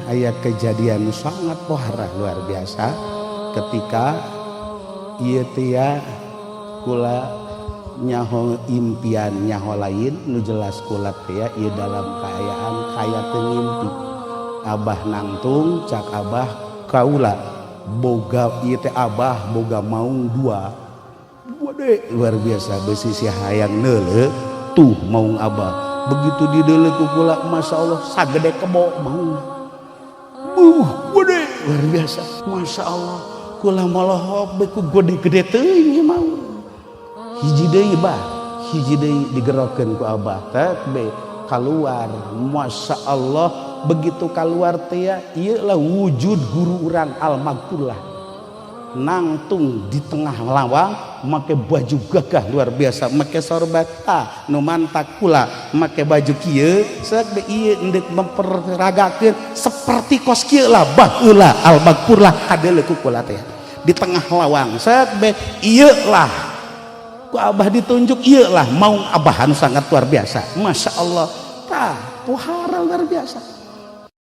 aya kejadian sangat pohara luar biasa ketika ieu teh kula nyaho impian nyaho lain nu jelas kula teh ieu dalam kaayaan kaya teu ngimpi. Abah nangtung cak abah kaula boga ieu teh abah boga maung dua deh luar biasa besi si hayang neuleuh tuh maung abah begitu dideuleuh ku kula masya Allah sagede kebo maung gede luar biasa masya Allah kula malohop beku gede-gede teuing maung hiji deui bah hiji deui digerokeun ku abah teh keluar masya Allah begitu keluar teh ieu lah wujud guru urang Al-Maghfurlah nangtung di tengah lawang make baju gagah luar biasa make sorban nu mantak kula make baju kieu sok ieu endek memperagakeun seperti kos kieu lah baheula Al-Maghfurlah hadeuleuh ku kula teh di tengah lawang sok ieu lah ku abah ditunjuk ieu lah mau abah anu sangat luar biasa masya Allah pohara luar biasa.